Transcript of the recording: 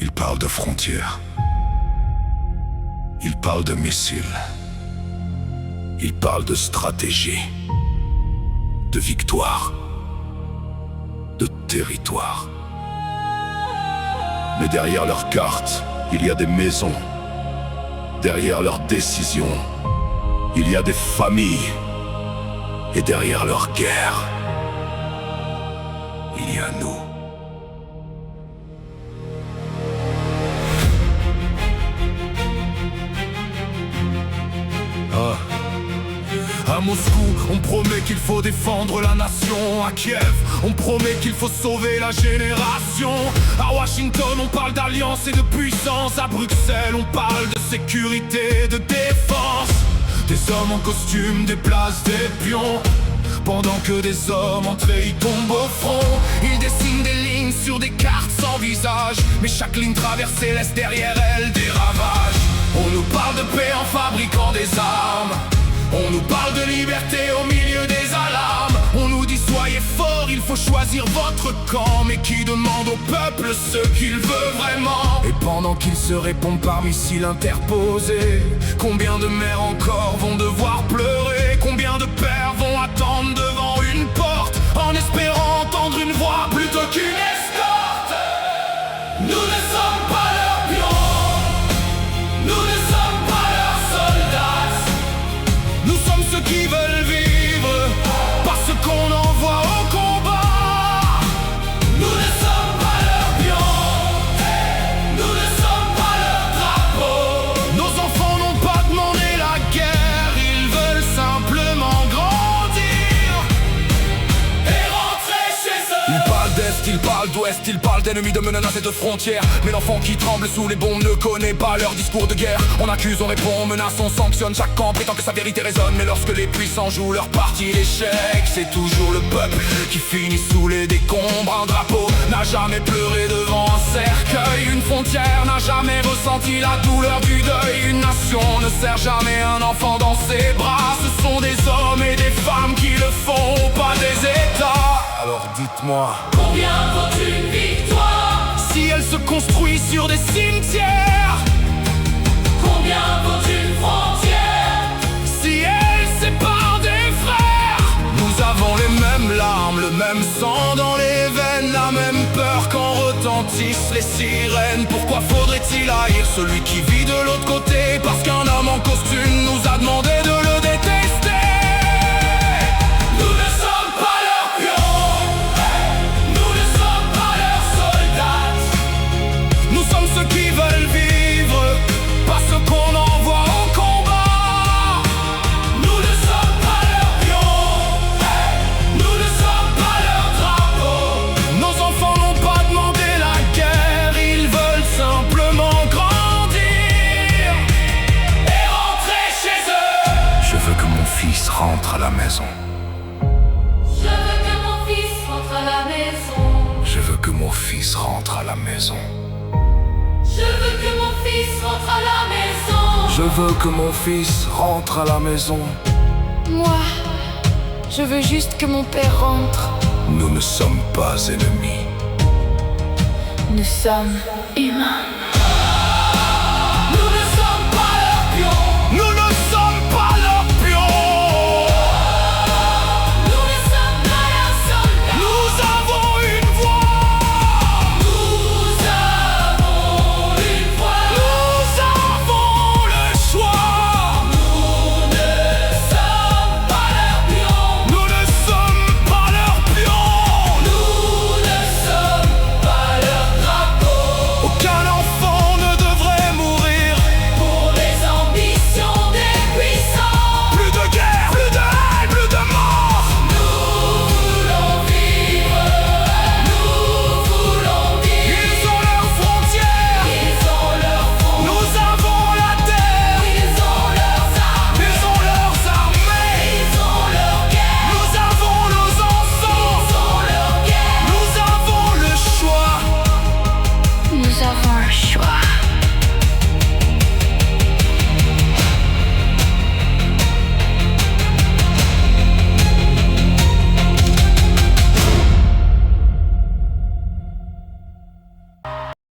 Il parle de frontières. Il parle de missiles. Il parle de stratégie, de victoire, de territoire. Mais derrière leurs cartes, il y a des maisons. Derrière leurs décisions, il y a des familles. Et derrière leur guerre, il y a nous. À Moscou, on promet qu'il faut défendre la nation. À Kiev, on promet qu'il faut sauver la génération. À Washington, on parle d'alliance et de puissance. À Bruxelles, on parle de sécurité, de défense. Des hommes en costume déplacent des pions, pendant que des hommes entrés y tombent au front. Ils dessinent des lignes sur des cartes sans visage, mais chaque ligne traversée laisse derrière elle des ravages. On nous parle de paix en fabriquant des armes. On nous parle de liberté au milieu des alarmes. On nous dit soyez forts, il faut choisir votre camp. Mais qui demande au peuple ce qu'il veut vraiment? Et pendant qu'ils se répondent par missiles interposés, combien de mères encore vont devoir pleurer? Combien de pères vont attendre devant une porte, en espérant entendre une voix plutôt qu'une escorte? Nous ne sommes pas leurs pions, nous ne sommes pas leurs soldats. Nous sommes ceux qui veulent vivre, parce qu'on envoie au combat. Nous ne sommes pas leurs pions, nous ne sommes pas leurs drapeaux. Nos enfants n'ont pas demandé la guerre, ils veulent simplement grandir et rentrer chez eux. Ils parlent d'Est, ils parlent d'Ouest, ils parlent d'ennemis, de menaces et de frontières. Mais l'enfant qui tremble sous les bombes ne connaît pas leur discours de guerre. On accuse, on répond, on menace, on sanctionne. Chaque camp prétend que sa vérité résonne. Mais lorsque les puissants jouent leur partie d'échec, c'est toujours le peuple qui finit sous les décombres. Un drapeau n'a jamais pleuré devant un cercueil. Une frontière n'a jamais ressenti la douleur du deuil. Une nation ne serre jamais un enfant dans ses bras. Ce sont des hommes et des femmes qui le font, pas des États. Alors dites-moi, combien vaut une victoire si elle se construit sur des cimetières? Combien vaut une frontière si elle sépare des frères? Nous avons les mêmes larmes, le même sang dans les veines, la même peur quand retentissent les sirènes. Pourquoi faudrait-il haïr celui qui vit de l'autre côté? Parce qu'un homme en costume nous a demandé de le détester. Nous ne sommes pas leurs pions, nous ne sommes pas leurs soldats. Nous sommes ceux qui veulent vivre, pas ceux qu'on envoie au combat. Nous ne sommes pas leurs pions, nous ne sommes pas leurs drapeaux. Nos enfants n'ont pas demandé la guerre, ils veulent simplement grandir et rentrer chez eux. Je veux que mon fils rentre à la maison. Je veux que mon fils rentre à la maison. Je veux que mon fils rentre à la maison. Je veux que mon fils rentre à la maison. Je veux que mon fils rentre à la maison. Moi, je veux juste que mon père rentre. Nous ne sommes pas ennemis. Nous sommes humains.